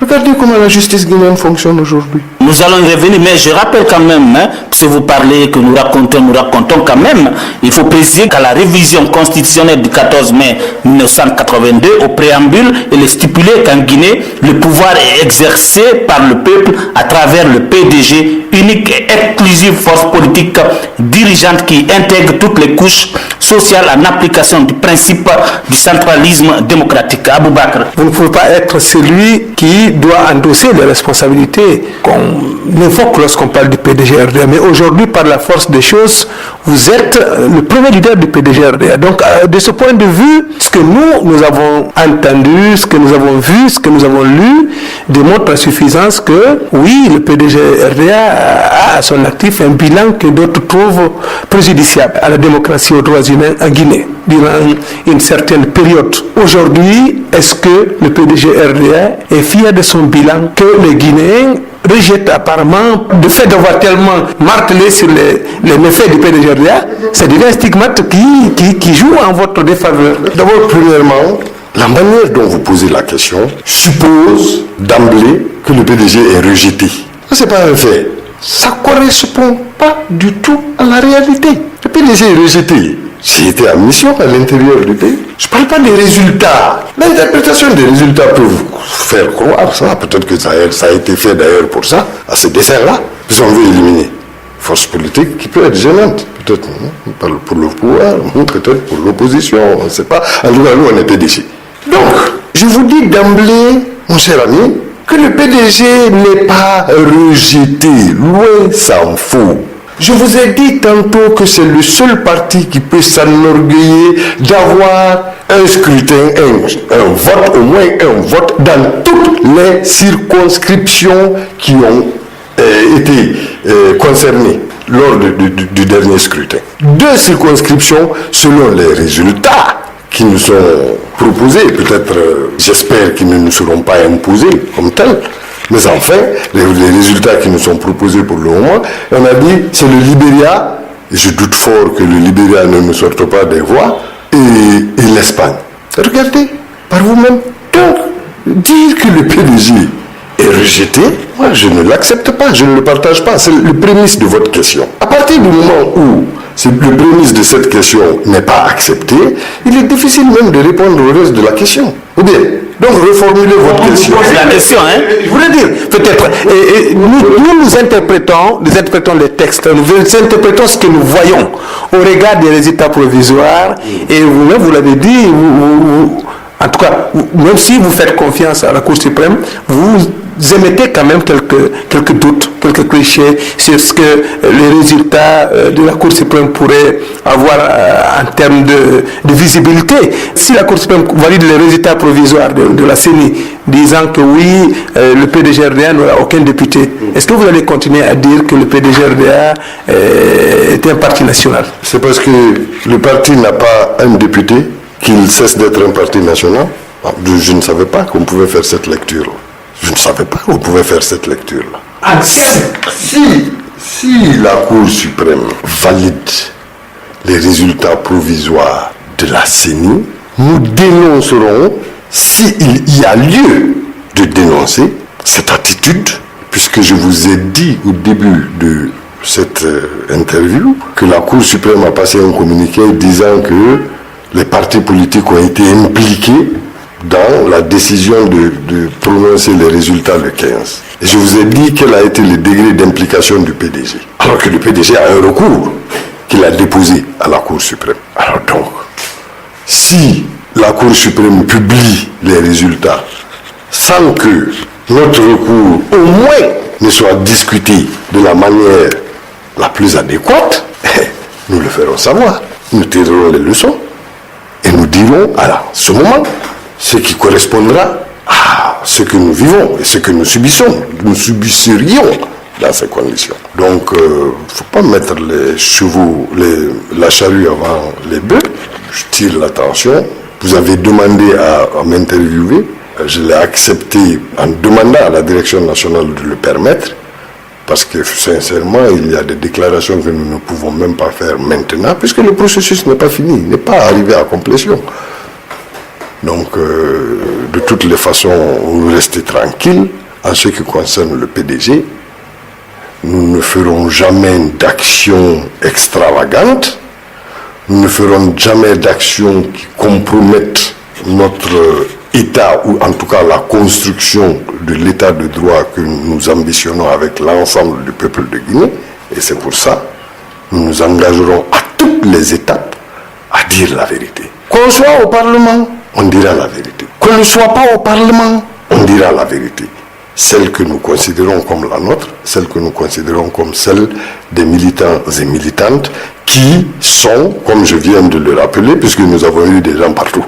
Regardez comment la justice guinéenne fonctionne aujourd'hui. Nous allons y revenir, mais je rappelle quand même, si vous parlez que nous racontons quand même, il faut préciser qu'à la révision constitutionnelle du 14 mai 1982, au préambule, il est stipulé qu'en Guinée, le pouvoir est exercé par le peuple à travers le PDG, unique et exclusive force politique dirigeante qui intègre toutes les couches sociales en application du principe du centralisme démocratique. Abou Bakr. Vous ne pouvez pas être celui qui doit endosser les responsabilités qu'on évoque lorsqu'on parle du PDG-RDA. Mais aujourd'hui, par la force des choses, vous êtes le premier leader du PDG-RDA. Donc, de ce point de vue, ce que nous avons entendu, ce que nous avons vu, ce que nous avons lu, démontre à suffisance que, oui, le PDG-RDA a à son actif un bilan que d'autres trouvent préjudiciable à la démocratie et aux droits humains en Guinée durant une certaine période. Aujourd'hui, est-ce que le PDG-RDA est fier de son bilan que les Guinéens rejettent apparemment de fait d'avoir tellement martelé sur les méfaits du PDG-RDA? C'est déjà un stigmate qui joue en votre défaveur. D'abord, premièrement, la manière dont vous posez la question suppose d'emblée que le PDG est rejeté. Ce n'est pas un fait. Ça ne correspond pas du tout à la réalité. Le PDG est rejeté. J'ai été en mission à l'intérieur du pays. Je ne parle pas des résultats. L'interprétation des résultats peut vous faire croire ça. Peut-être que ça a été fait d'ailleurs pour ça, à ce dessin-là. Puis on veut éliminer. Force politique qui peut être gênante. Peut-être pour le pouvoir, peut-être pour l'opposition, on ne sait pas. En tout cas, nous, on est PDG. Donc, je vous dis d'emblée, mon cher ami, que le PDG n'est pas rejeté. Loin s'en faut. Je vous ai dit tantôt que c'est le seul parti qui peut s'enorgueillir d'avoir un scrutin, un vote, au moins un vote dans toutes les circonscriptions qui ont été concernées lors du dernier scrutin. 2 circonscriptions selon les résultats qui nous sont proposés, peut-être, j'espère qu'ils ne nous seront pas imposés comme tels, mais enfin, les résultats qui nous sont proposés pour le moment, on a dit, c'est le Libéria, je doute fort que le Libéria ne nous sorte pas des voix, et l'Espagne. Regardez, par vous-même. Donc, dire que le PDG est rejeté, moi je ne l'accepte pas, je ne le partage pas, c'est le prémisse de votre question. À partir du moment où le prémisse de cette question n'est pas accepté, il est difficile même de répondre au reste de la question. Ou bien, donc reformulez votre question. La question, Je voulais dire, peut-être, nous interprétons les textes, nous interprétons ce que nous voyons au regard des résultats provisoires, et vous-même, vous l'avez dit, en tout cas, même si vous faites confiance à la Cour suprême, vous émettez quand même quelques doutes, quelques clichés sur ce que les résultats de la Cour suprême pourraient avoir en termes de visibilité. Si la Cour suprême valide les résultats provisoires de la CENI, disant que oui, le PDG-RDA n'aura aucun député, est-ce que vous allez continuer à dire que le PDG-RDA est un parti national? C'est parce que le parti n'a pas un député qu'il cesse d'être un parti national. Je ne savais pas qu'on pouvait faire cette lecture-là. Je ne savais pas qu'on pouvait faire cette lecture-là. Si la Cour suprême valide les résultats provisoires de la CENI, nous dénoncerons, s'il y a lieu de dénoncer cette attitude, puisque je vous ai dit au début de cette interview que la Cour suprême a passé un communiqué disant que les partis politiques ont été impliqués dans la décision de prononcer les résultats le 15. Et je vous ai dit quel a été le degré d'implication du PDG. Alors que le PDG a un recours qu'il a déposé à la Cour suprême. Alors donc, si la Cour suprême publie les résultats sans que notre recours au moins ne soit discuté de la manière la plus adéquate, nous le ferons savoir. Nous tirerons les leçons et nous dirons à ce moment ce qui correspondra à ce que nous vivons et ce que nous subissons. Nous subisserions dans ces conditions. Donc, il ne faut pas mettre les chevaux, la charrue avant les bœufs. Je tire l'attention. Vous avez demandé à m'interviewer. Je l'ai accepté en demandant à la direction nationale de le permettre. Parce que, sincèrement, il y a des déclarations que nous ne pouvons même pas faire maintenant, puisque le processus n'est pas fini, n'est pas arrivé à complétion. Donc, de toutes les façons, vous restez tranquille. En ce qui concerne le PDG, nous ne ferons jamais d'action extravagante. Nous ne ferons jamais d'action qui compromettent notre État, ou en tout cas la construction de l'État de droit que nous ambitionnons avec l'ensemble du peuple de Guinée. Et c'est pour ça que nous nous engagerons à toutes les étapes à dire la vérité. Qu'on soit au Parlement, on dira la vérité. Qu'on ne soit pas au Parlement, on dira la vérité. Celle que nous considérons comme la nôtre, celle que nous considérons comme celle des militants et militantes qui sont, comme je viens de le rappeler, puisque nous avons eu des gens partout,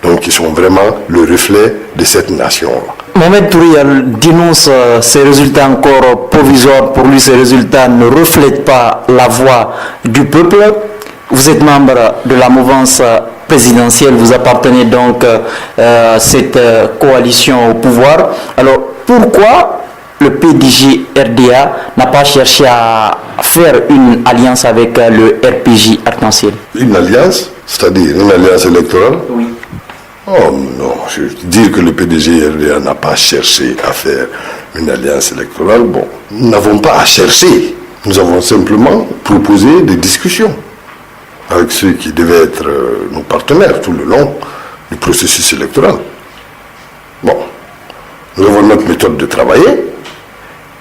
donc qui sont vraiment le reflet de cette nation-là. Mohamed Tourial dénonce ces résultats encore provisoires. Pour lui, ces résultats ne reflètent pas la voix du peuple. Vous êtes membre de la mouvance présidentielle, vous appartenez donc à cette coalition au pouvoir. Alors, pourquoi le PDG RDA n'a pas cherché à faire une alliance avec le RPG Arc-en-Ciel? Une alliance? C'est-à-dire une alliance électorale? Oui. Oh non, je veux dire que le PDG RDA n'a pas cherché à faire une alliance électorale. Bon, nous n'avons pas à chercher. Nous avons simplement proposé des discussions avec ceux qui devaient être nos partenaires tout le long du processus électoral. Bon, nous avons notre méthode de travailler.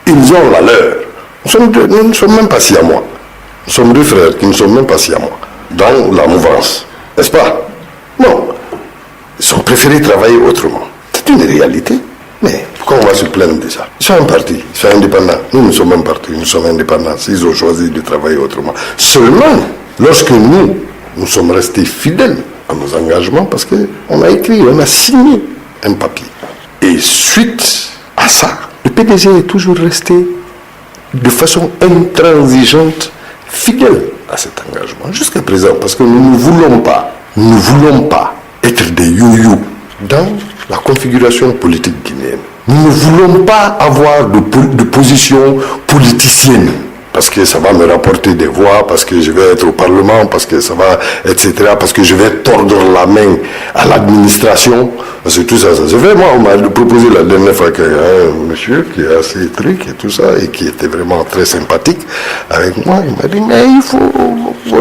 Ils ont la leur. Nous ne sommes même pas si à moi. Nous sommes deux frères qui ne sont même pas si à moi. Dans la mouvance. N'est-ce pas? Non. Ils ont préféré travailler autrement. C'est une réalité. Mais pourquoi on va se plaindre de ça? Ils sont un parti, ils sont indépendants. Nous sommes un parti, nous sommes indépendants. Ils ont choisi de travailler autrement. Seulement, lorsque nous sommes restés fidèles à nos engagements, parce qu'on a écrit, on a signé un papier. Et suite à ça, le PDG est toujours resté de façon intransigeante, fidèle à cet engagement, jusqu'à présent, parce que nous ne voulons pas être des yo-yo dans la configuration politique guinéenne. Nous ne voulons pas avoir de position politicienne, parce que ça va me rapporter des voix, parce que je vais être au Parlement, parce que ça va, etc., parce que je vais tordre la main à l'administration, parce que tout ça, c'est vrai. Moi, on m'a proposé la dernière fois qu'il y a un monsieur qui est assez truc et tout ça, et qui était vraiment très sympathique avec moi. Il m'a dit, mais il faut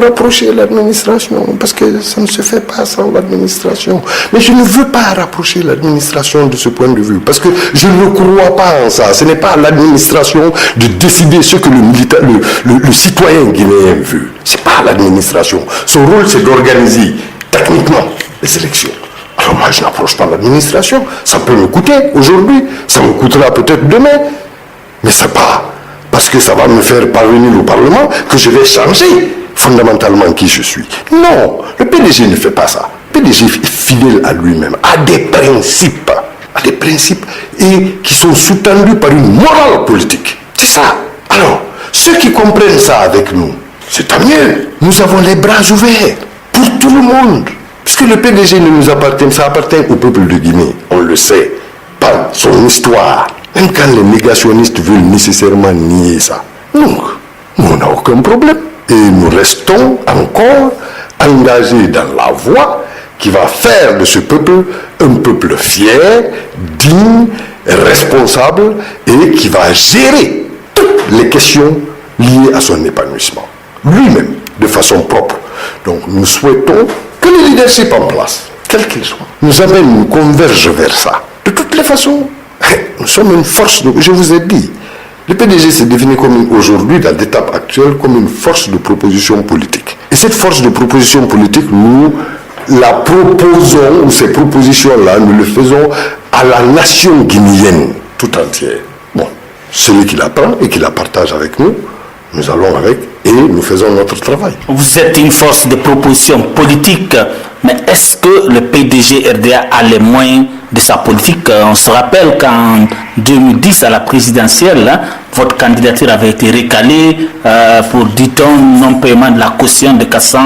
rapprocher l'administration, parce que ça ne se fait pas sans l'administration. Mais je ne veux pas rapprocher l'administration de ce point de vue, parce que je ne crois pas en ça. Ce n'est pas à l'administration de décider ce que le citoyen guinéen veut. Ce n'est pas à l'administration. Son rôle, c'est d'organiser techniquement les élections. Alors moi, je n'approche pas l'administration. Ça peut me coûter aujourd'hui, ça me coûtera peut-être demain, mais ce n'est pas parce que ça va me faire parvenir au Parlement que je vais changer fondamentalement qui je suis. Non, le PDG ne fait pas ça. Le PDG est fidèle à lui-même, à des principes et qui sont sous-tendus par une morale politique. C'est ça. Alors, ceux qui comprennent ça avec nous, c'est tant mieux. Nous avons les bras ouverts pour tout le monde. Puisque le PDG ne nous appartient, ça appartient au peuple de Guinée. On le sait, par son histoire. Même quand les négationnistes veulent nécessairement nier ça. Donc, nous, on n'a aucun problème. Et nous restons encore engagés dans la voie qui va faire de ce peuple un peuple fier, digne, responsable et qui va gérer toutes les questions liées à son épanouissement. Lui-même, de façon propre. Donc nous souhaitons que le leadership en place, quel qu'il soit, nous amène, nous converge vers ça. De toutes les façons, nous sommes une force, je vous ai dit, le PDG s'est défini comme aujourd'hui, dans l'étape actuelle, comme une force de proposition politique. Et cette force de proposition politique, nous la proposons, ou ces propositions-là, nous le faisons à la nation guinéenne tout entière. Bon, celui qui la prend et qui la partage avec nous, nous allons avec et nous faisons notre travail. Vous êtes une force de proposition politique, mais est-ce que le PDG RDA a les moyens de sa politique? On se rappelle qu'en 2010, à la présidentielle, votre candidature avait été recalée pour, dit-on, non-paiement de la caution de 400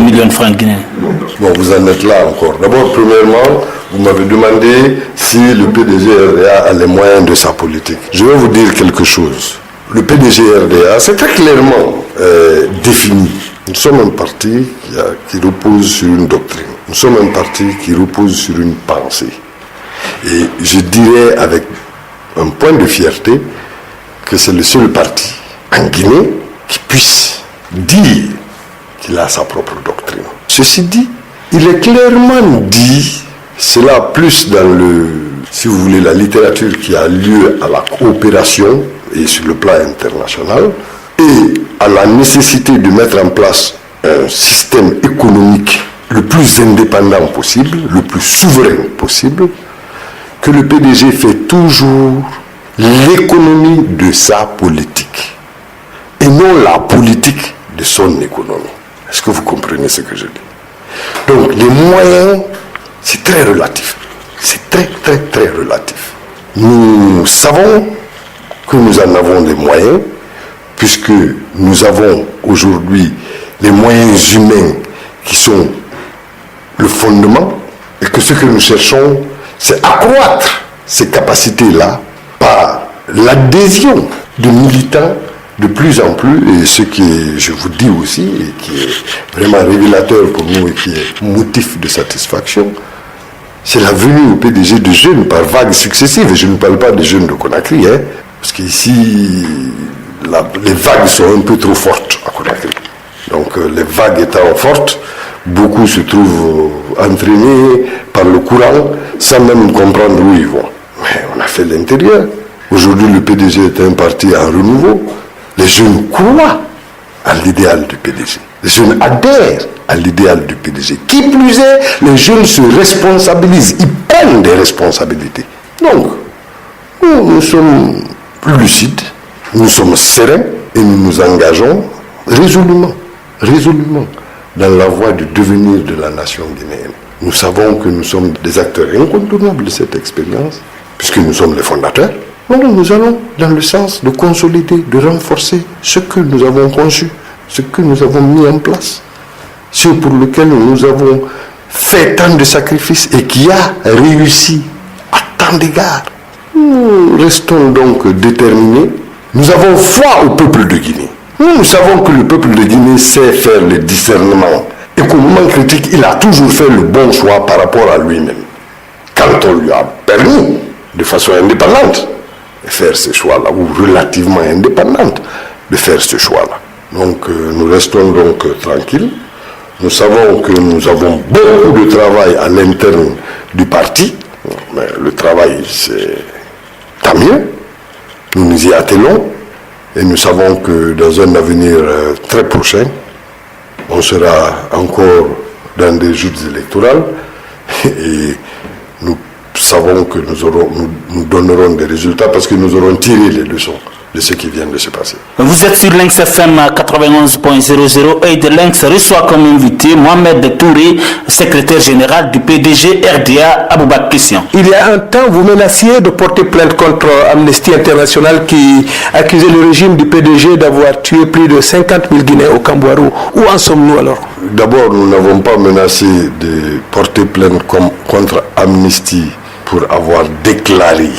millions de francs guinéens. Bon, vous en êtes là encore. D'abord, premièrement, vous m'avez demandé si le PDG RDA a les moyens de sa politique. Je vais vous dire quelque chose. Le PDG RDA, c'est très clairement défini. Nous sommes un parti qui repose sur une doctrine. Nous sommes un parti qui repose sur une pensée. Et je dirais avec un point de fierté que c'est le seul parti en Guinée qui puisse dire qu'il a sa propre doctrine. Ceci dit, il est clairement dit, cela plus dans si vous voulez, la littérature qui a lieu à la coopération et sur le plan international, et à la nécessité de mettre en place un système économique le plus indépendant possible, le plus souverain possible, que le PDG fait toujours l'économie de sa politique et non la politique de son économie. Est-ce que vous comprenez ce que je dis? Donc les moyens, c'est très relatif. C'est très, très, très relatif. Nous savons que nous en avons des moyens, puisque nous avons aujourd'hui les moyens humains qui sont le fondement, et que ce que nous cherchons, c'est accroître ces capacités-là par l'adhésion de militants de plus en plus, et ce qui est, je vous dis aussi, et qui est vraiment révélateur pour nous et qui est motif de satisfaction, c'est la venue au PDG de jeunes par vagues successives. Et je ne parle pas des jeunes de Conakry, parce qu'ici, les vagues sont un peu trop fortes à Conakry. Donc les vagues étant fortes, beaucoup se trouvent entraînés par le courant sans même comprendre où ils vont. Mais on a fait l'intérieur. Aujourd'hui, le PDG est un parti en renouveau. Les jeunes croient à l'idéal du PDG. Les jeunes adhèrent à l'idéal du PDG. Qui plus est, les jeunes se responsabilisent, ils prennent des responsabilités. Donc, nous sommes lucides, nous sommes sereins et nous nous engageons résolument dans la voie du devenir de la nation guinéenne. Nous savons que nous sommes des acteurs incontournables de cette expérience, puisque nous sommes les fondateurs. Donc nous allons dans le sens de consolider, de renforcer ce que nous avons conçu, ce que nous avons mis en place, ce pour lequel nous avons fait tant de sacrifices et qui a réussi à tant d'égards. Nous restons donc déterminés. Nous avons foi au peuple de Guinée. Nous savons que le peuple de Guinée sait faire le discernement et qu'au moment critique, il a toujours fait le bon choix par rapport à lui-même. Quand on lui a permis, de façon indépendante, de faire ce choix-là, ou relativement indépendante, de faire ce choix-là. Donc nous restons donc tranquilles. Nous savons que nous avons beaucoup de travail à l'interne du parti, mais le travail c'est tant mieux. Nous nous y attelons et nous savons que dans un avenir très prochain, on sera encore dans des joutes électorales et nous savons que nous donnerons des résultats parce que nous aurons tiré les leçons de ce qui vient de se passer. Vous êtes sur Lynx FM 91.00 et de Lynx reçoit comme invité Mohamed Touré, secrétaire général du PDG RDA Aboubak Question. Il y a un temps, vous menaciez de porter plainte contre Amnesty International qui accusait le régime du PDG d'avoir tué plus de 50 000 Guinéens au Cambouarou. Où en sommes-nous alors? D'abord, nous n'avons pas menacé de porter plainte contre Amnesty pour avoir déclaré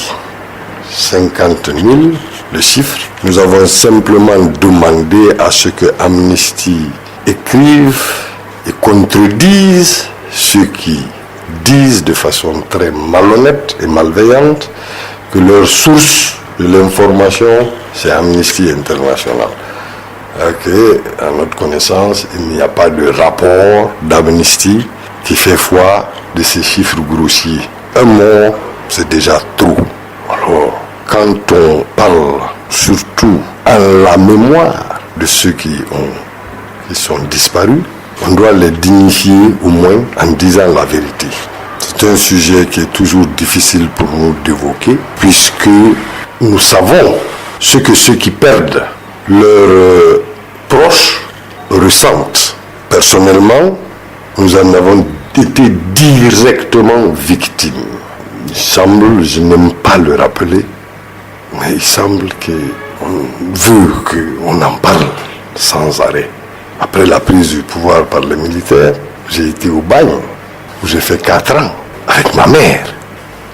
50 000. Le chiffre, nous avons simplement demandé à ce que Amnesty écrive et contredise ceux qui disent de façon très malhonnête et malveillante que leur source de l'information, c'est Amnesty International. À notre connaissance, il n'y a pas de rapport d'Amnesty qui fait foi de ces chiffres grossiers. Un mort, c'est déjà trop. Alors, quand on parle surtout à la mémoire de ceux qui sont disparus, on doit les dignifier au moins en disant la vérité. C'est un sujet qui est toujours difficile pour nous d'évoquer, puisque nous savons ce que ceux qui perdent leurs proches ressentent. Personnellement, nous en avons été directement victimes. Il semble, je n'aime pas le rappeler, mais il semble qu'on veut qu'on en parle sans arrêt. Après la prise du pouvoir par les militaires, j'ai été au bagne, où j'ai fait 4 ans, avec ma mère,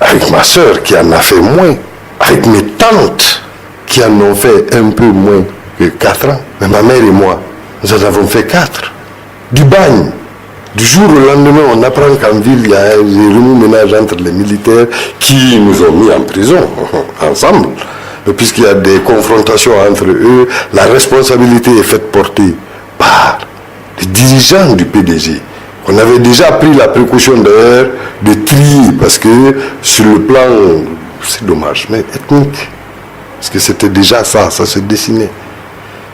avec ma soeur qui en a fait moins, avec mes tantes qui en ont fait un peu moins que 4 ans. Mais ma mère et moi, nous en avons fait 4. Du bagne Du jour au lendemain, on apprend qu'en ville, il y a un remue-ménage entre les militaires qui nous ont mis en prison ensemble. Et puisqu'il y a des confrontations entre eux, la responsabilité est faite porter par les dirigeants du PDG. On avait déjà pris la précaution d'ailleurs de trier, parce que sur le plan, c'est dommage, mais ethnique, parce que c'était déjà ça se dessinait.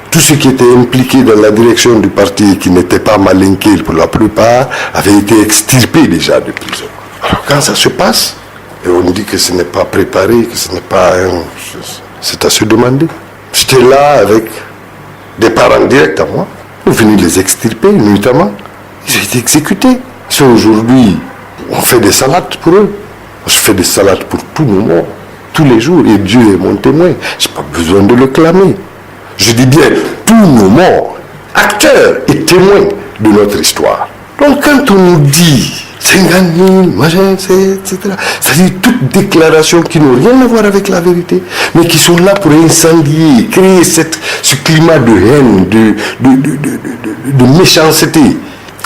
Tous ceux qui étaient impliqués dans la direction du parti, qui n'étaient pas malinqués pour la plupart, avaient été extirpés déjà de prison. Alors quand ça se passe, et on dit que ce n'est pas préparé, que ce n'est pas... c'est à se demander. J'étais là avec des parents directs à moi. On est venu les extirper nuitamment. Ils ont été exécutés. Ils sont aujourd'hui... On fait des salades pour eux. Je fais des salades pour tous nos morts, tous les jours. Et Dieu est mon témoin. Je n'ai pas besoin de le clamer. Je dis bien tous nos morts, acteurs et témoins de notre histoire. Donc quand on nous dit 50 000, machin, etc., c'est-à-dire toutes déclarations qui n'ont rien à voir avec la vérité, mais qui sont là pour incendier, créer ce climat de haine, de méchanceté.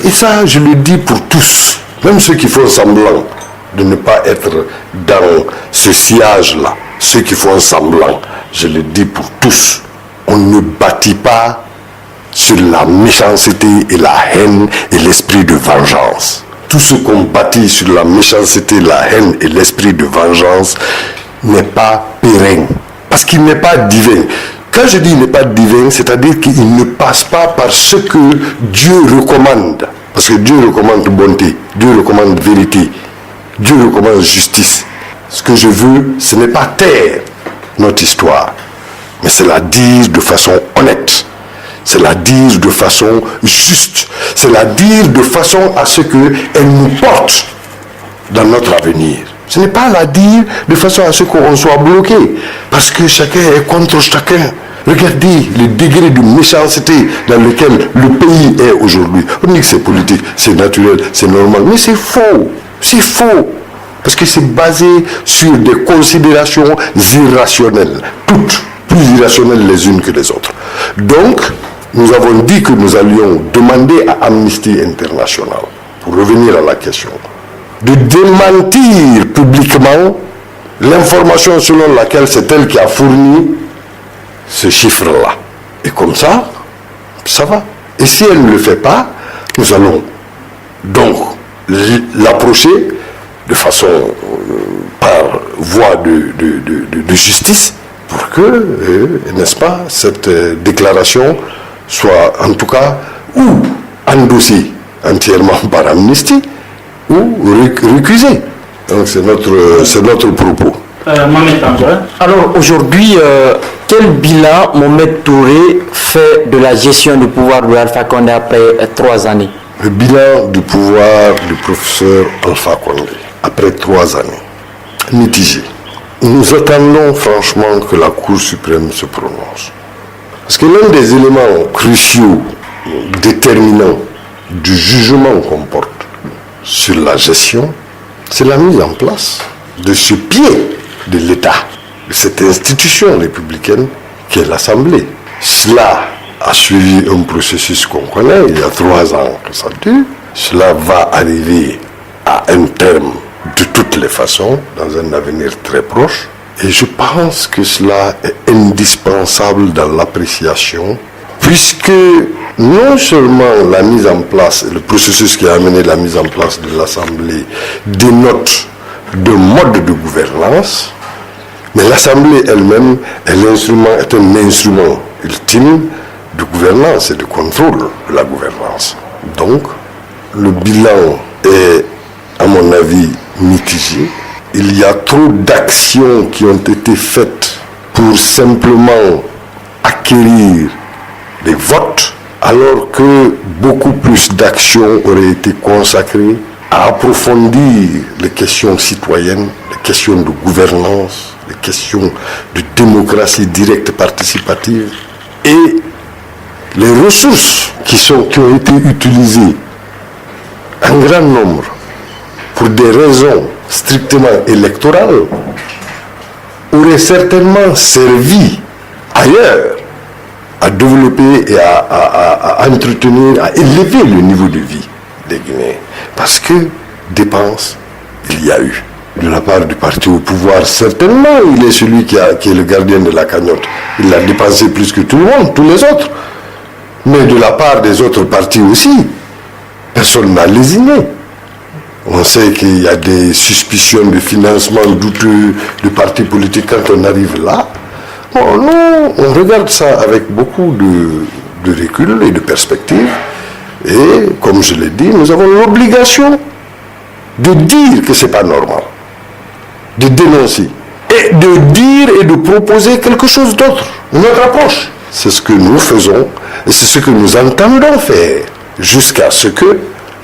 Et ça, je le dis pour tous, même ceux qui font semblant de ne pas être dans ce sillage-là, ceux qui font semblant, je le dis pour tous. On ne bâtit pas sur la méchanceté et la haine et l'esprit de vengeance. Tout ce qu'on bâtit sur la méchanceté, la haine et l'esprit de vengeance n'est pas pérenne. Parce qu'il n'est pas divin. Quand je dis il n'est pas divin, c'est-à-dire qu'il ne passe pas par ce que Dieu recommande. Parce que Dieu recommande bonté, Dieu recommande vérité, Dieu recommande justice. Ce que je veux, ce n'est pas taire notre histoire, mais c'est la dire de façon honnête, c'est la dire de façon juste, c'est la dire de façon à ce qu'elle nous porte dans notre avenir. Ce n'est pas la dire de façon à ce qu'on soit bloqué, parce que chacun est contre chacun. Regardez le degré de méchanceté dans lequel le pays est aujourd'hui. On dit que c'est politique, c'est naturel, c'est normal, mais c'est faux, c'est faux. Parce que c'est basé sur des considérations irrationnelles, toutes plus irrationnelles les unes que les autres. Donc, nous avons dit que nous allions demander à Amnesty International, pour revenir à la question, de démentir publiquement l'information selon laquelle c'est elle qui a fourni ce chiffre-là. Et comme ça va. Et si elle ne le fait pas, nous allons donc l'approcher de façon, par voie de justice, pour que, n'est-ce pas, cette déclaration soit en tout cas ou endossée entièrement par Amnesty ou récusée. Donc c'est notre propos. Alors aujourd'hui, quel bilan Mohamed Touré fait de la gestion du pouvoir de Alpha Condé après 3 années? Le bilan du pouvoir du professeur Alpha Condé après 3 années, mitigé. Nous attendons franchement que la Cour suprême se prononce. Parce que l'un des éléments cruciaux, déterminants du jugement qu'on porte sur la gestion, c'est la mise en place de ce pied de l'État, de cette institution républicaine qui est l'Assemblée. Cela a suivi un processus qu'on connaît, il y a 3 ans que ça dure. Cela va arriver à un terme de toutes les façons, dans un avenir très proche. Et je pense que cela est indispensable dans l'appréciation, puisque non seulement la mise en place, le processus qui a amené la mise en place de l'Assemblée dénote de mode de gouvernance, mais l'Assemblée elle-même est un instrument ultime de gouvernance et de contrôle de la gouvernance. Donc, le bilan est, à mon avis, mitigé. Il y a trop d'actions qui ont été faites pour simplement acquérir des votes, alors que beaucoup plus d'actions auraient été consacrées à approfondir les questions citoyennes, les questions de gouvernance, les questions de démocratie directe participative et les ressources qui ont été utilisées en grand nombre pour des raisons strictement électorales auraient certainement servi ailleurs à développer et à entretenir, à élever le niveau de vie des Guinéens. Parce que dépenses, il y a eu. De la part du parti au pouvoir, certainement, il est celui qui est le gardien de la cagnotte. Il a dépensé plus que tout le monde, tous les autres. Mais de la part des autres partis aussi, personne n'a lésiné. On sait qu'il y a des suspicions de financement douteux de partis politiques quand on arrive là. Bon, nous, on regarde ça avec beaucoup de recul et de perspective. Et, comme je l'ai dit, nous avons l'obligation de dire que ce n'est pas normal, de dénoncer, et de dire et de proposer quelque chose d'autre, une autre approche. C'est ce que nous faisons et c'est ce que nous entendons faire jusqu'à ce que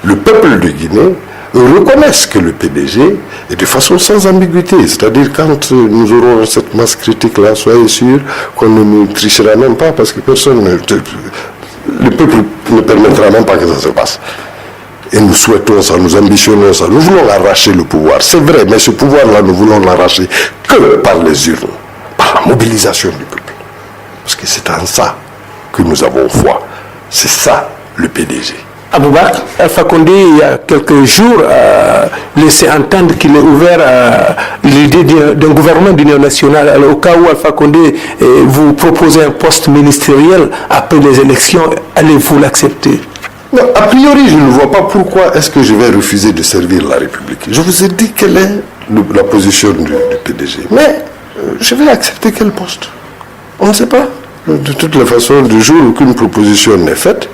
le peuple de Guinée reconnaissent que le PDG est de façon sans ambiguïté. C'est-à-dire quand nous aurons cette masse critique-là, soyez sûrs qu'on ne nous trichera même pas parce que personne, le peuple ne permettra même pas que ça se passe. Et nous souhaitons ça, nous ambitionnons ça, nous voulons arracher le pouvoir. C'est vrai, mais ce pouvoir-là, nous voulons l'arracher que par les urnes, par la mobilisation du peuple. Parce que c'est en ça que nous avons foi. C'est ça le PDG. Aboubakar, Alpha Condé, il y a quelques jours, a laissé entendre qu'il est ouvert à l'idée d'un gouvernement d'union nationale. Alors, au cas où Alpha Condé vous proposez un poste ministériel après les élections, allez-vous l'accepter? Non, a priori, je ne vois pas pourquoi est-ce que je vais refuser de servir la République. Je vous ai dit quelle est la position du PDG. Mais je vais accepter quel poste? On ne sait pas. De toutes les façons, du jour où une proposition n'est faite,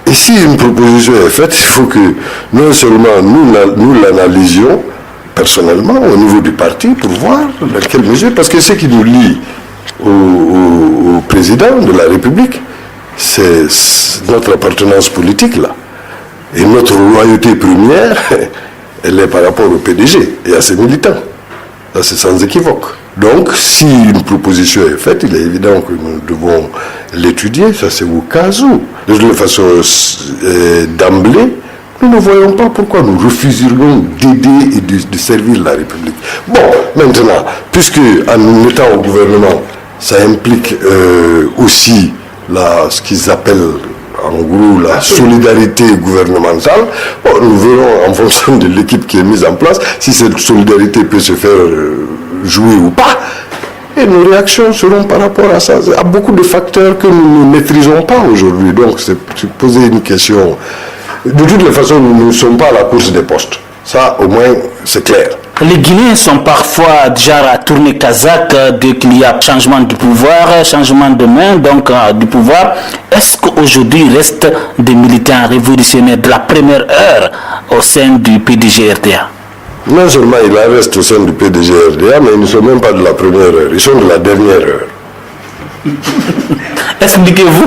et si une proposition est faite, il faut que non seulement nous l'analysions personnellement au niveau du parti pour voir dans quelle mesure, parce que ce qui nous lie au président de la République, c'est notre appartenance politique là. Et notre loyauté première, elle est par rapport au PDG et à ses militants. Là, c'est sans équivoque. Donc, si une proposition est faite, il est évident que nous devons l'étudier, ça c'est au cas où. De toute façon, d'emblée, nous ne voyons pas pourquoi nous refuserions d'aider et de servir la République. Bon, maintenant, puisque en étant au gouvernement, ça implique aussi ce qu'ils appellent en gros la solidarité gouvernementale, bon, nous verrons en fonction de l'équipe qui est mise en place si cette solidarité peut se faire jouer ou pas. Et nos réactions seront par rapport à ça. Il y a beaucoup de facteurs que nous ne maîtrisons pas aujourd'hui. Donc, c'est poser une question. De toutes les façons, nous ne sommes pas à la course des postes. Ça, au moins, c'est clair. Les Guinéens sont parfois déjà à tourner kazakh dès qu'il y a changement de pouvoir, changement de main, donc du pouvoir. Est-ce qu'aujourd'hui il reste des militants révolutionnaires de la première heure au sein du PDG-RDA? Non seulement il en reste au sein du PDG-RDA, mais ils ne sont même pas de la première heure, ils sont de la dernière heure. Expliquez-vous.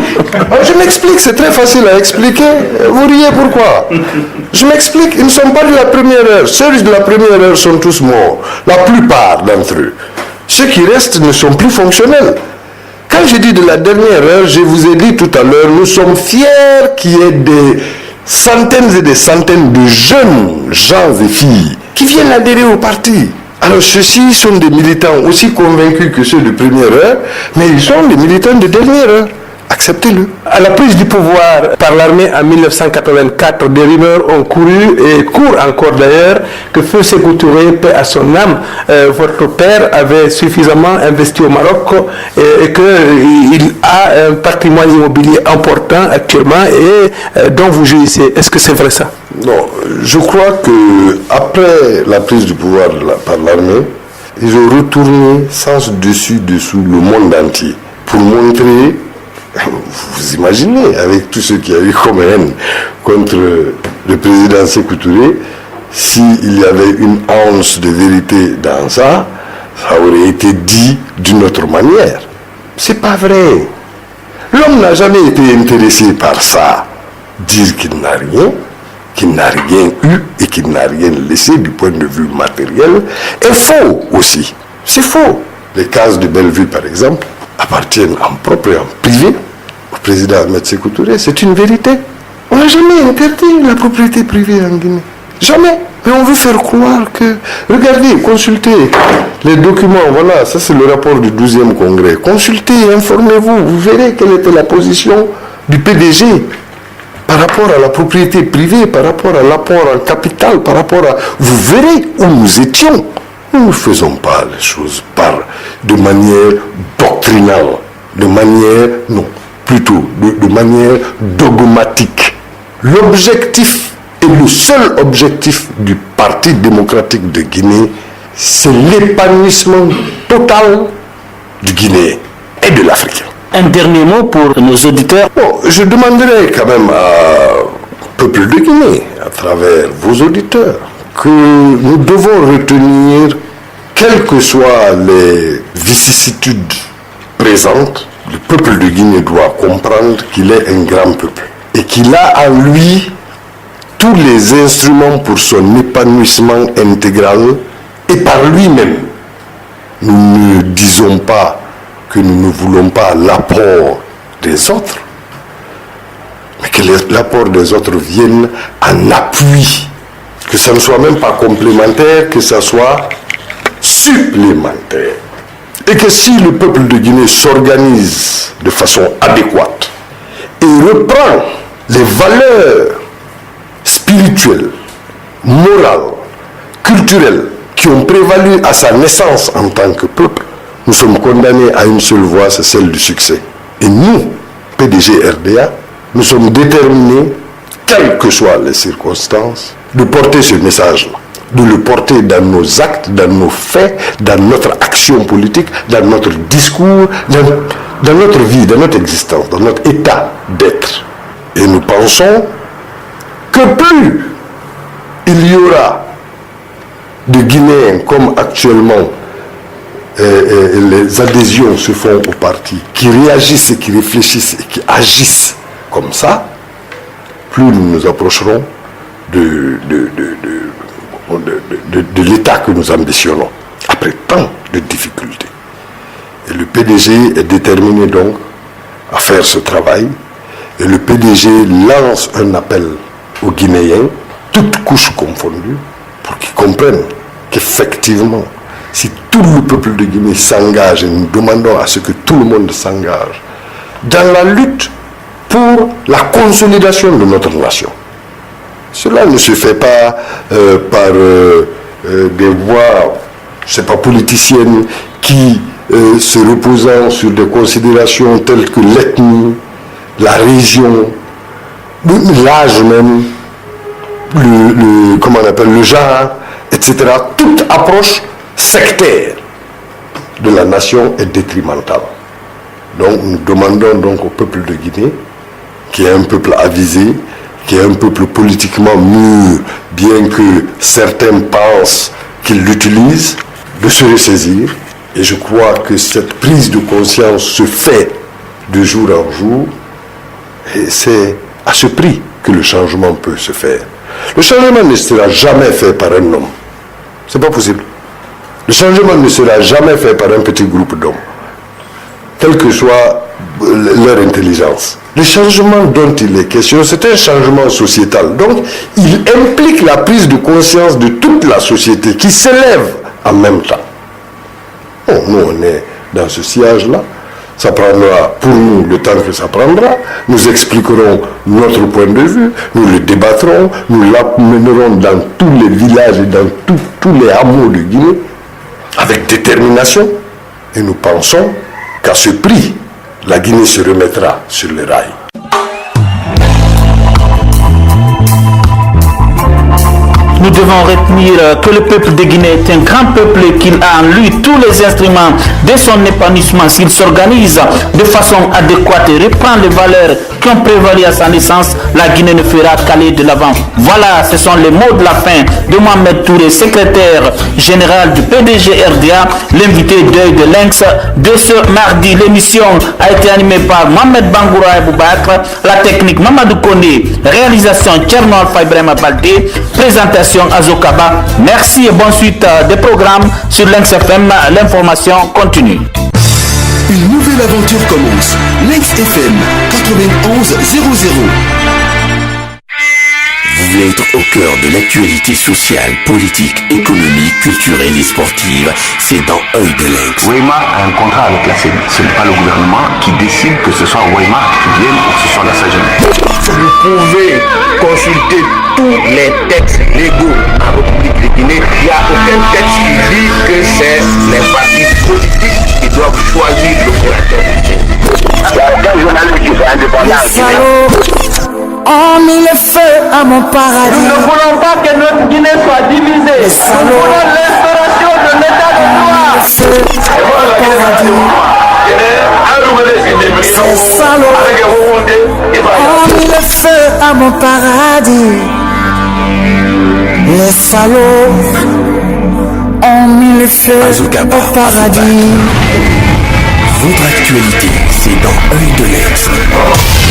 Je m'explique, c'est très facile à expliquer. Vous riez pourquoi? Je m'explique, ils ne sont pas de la première heure. Ceux de la première heure sont tous morts. La plupart d'entre eux. Ceux qui restent ne sont plus fonctionnels. Quand je dis de la dernière heure, je vous ai dit tout à l'heure, nous sommes fiers qu'il y ait des centaines et des centaines de jeunes gens et filles qui viennent adhérer au parti. Alors ceux-ci sont des militants aussi convaincus que ceux de première heure, mais ils sont des militants de dernière heure. Acceptez-le. À la prise du pouvoir par l'armée en 1984, des rumeurs ont couru et courent encore d'ailleurs que Feu Sékou Touré, paix à son âme, votre père avait suffisamment investi au Maroc et qu'il a un patrimoine immobilier important actuellement et dont vous jouissez. Est-ce que c'est vrai ça? Non, je crois que après la prise du pouvoir par l'armée, ils ont retourné sans dessus-dessous le monde entier pour montrer. Vous imaginez, avec tout ce qu'il y a eu comme haine contre le président Sékou Touré, s'il y avait une once de vérité dans ça, ça aurait été dit d'une autre manière. C'est pas vrai. L'homme n'a jamais été intéressé par ça. Dire qu'il n'a rien eu et qu'il n'a rien laissé du point de vue matériel est faux aussi. C'est faux. Les cases de Bellevue, par exemple, appartiennent en propre et en privé au président Ahmed Sékou Touré. C'est une vérité. On n'a jamais interdit la propriété privée en Guinée. Jamais. Mais on veut faire croire que... Regardez, consultez les documents. Voilà, ça c'est le rapport du 12e congrès. Consultez, informez-vous. Vous verrez quelle était la position du PDG par rapport à la propriété privée, par rapport à l'apport en capital, par rapport à... Vous verrez où nous étions. Nous ne faisons pas les choses de manière doctrinale, de manière, non, plutôt de manière dogmatique. L'objectif, et le seul objectif du Parti démocratique de Guinée, c'est l'épanouissement total du Guinéen et de l'Africain. Un dernier mot pour nos auditeurs. Bon, je demanderai quand même au peuple de Guinée, à travers vos auditeurs, que nous devons retenir, quelles que soient les vicissitudes présentes, le peuple de Guinée doit comprendre qu'il est un grand peuple et qu'il a en lui tous les instruments pour son épanouissement intégral et par lui-même. Nous ne disons pas que nous ne voulons pas l'apport des autres, mais que l'apport des autres vienne en appui, que ça ne soit même pas complémentaire, que ça soit supplémentaire. Et que si le peuple de Guinée s'organise de façon adéquate et reprend les valeurs spirituelles, morales, culturelles qui ont prévalu à sa naissance en tant que peuple, nous sommes condamnés à une seule voie, c'est celle du succès. Et nous, PDG RDA, nous sommes déterminés, quelles que soient les circonstances, de porter ce message-là, de le porter dans nos actes, dans nos faits, dans notre action politique, dans notre discours, dans notre vie, dans notre existence, dans notre état d'être. Et nous pensons que plus il y aura de Guinéens comme actuellement les adhésions se font au parti, qui réagissent et qui réfléchissent et qui agissent comme ça, plus nous nous approcherons de l'état que nous ambitionnons, après tant de difficultés. Et le PDG est déterminé donc à faire ce travail, et le PDG lance un appel aux Guinéens, toutes couches confondues, pour qu'ils comprennent qu'effectivement, si tout le peuple de Guinée s'engage, et nous demandons à ce que tout le monde s'engage, dans la lutte pour la consolidation de notre nation. Cela ne se fait pas par des voies, je sais pas, politiciennes qui, se reposant sur des considérations telles que l'ethnie, la région, l'âge même, comment on appelle, le genre, etc. Toute approche sectaire de la nation est détrimentale. Donc nous demandons donc au peuple de Guinée, qui est un peuple avisé, qui est un peuple politiquement mûr, bien que certains pensent qu'ils l'utilisent, de se ressaisir. Et je crois que cette prise de conscience se fait de jour en jour, et c'est à ce prix que le changement peut se faire. Le changement ne sera jamais fait par un homme. C'est pas possible. Le changement ne sera jamais fait par un petit groupe d'hommes, quelle que soit leur intelligence. Le changement dont il est question, c'est un changement sociétal. Donc, il implique la prise de conscience de toute la société qui s'élève en même temps. Bon, nous, on est dans ce sillage-là. Ça prendra pour nous le temps que ça prendra. Nous expliquerons notre point de vue, nous le débattrons, nous l'amènerons dans tous les villages et dans tous les hameaux de Guinée avec détermination. Et nous pensons qu'à ce prix, la Guinée se remettra sur les rails. Nous devons retenir que le peuple de Guinée est un grand peuple et qu'il a en lui tous les instruments de son épanouissement. S'il s'organise de façon adéquate et reprend les valeurs qui ont prévalu à sa naissance, la Guinée ne fera qu'aller de l'avant. Voilà, ce sont les mots de la fin de Mohamed Touré, secrétaire général du PDG RDA, l'invité d'œil de Lynx de ce mardi. L'émission a été animée par Mohamed Bangoura Boubakr, la technique Mamadou Kone, réalisation Tcherno Alpha Ibrahima Baldé, présentation Azokaba. Merci et bonne suite des programmes sur Lynx FM. L'information continue. Une nouvelle aventure commence. Lynx FM 91 00. voulez être au cœur de l'actualité sociale, politique, économique, culturelle et sportive, c'est dans Œil de Lynx. Weimar a un contrat avec la CENI. Ce n'est pas le gouvernement qui décide que ce soit Weimar qui vienne ou que ce soit la SAGEM. Vous pouvez consulter tous les textes légaux en République de Guinée. Il n'y a aucun texte qui dit que c'est les partis politiques qui doivent choisir le créateur du Guinée. Il y a aucun journaliste qui soit indépendant. Les salauds ont mis le feu à mon paradis. Nous ne voulons pas que notre Guinée soit divisée. Les salauds nous voulons l'instauration de l'état de droit. Ces salauds ont mis le feu à mon paradis. Les salauds ont mis le feu au paradis. Votre actualité, c'est dans Œil de Lynx.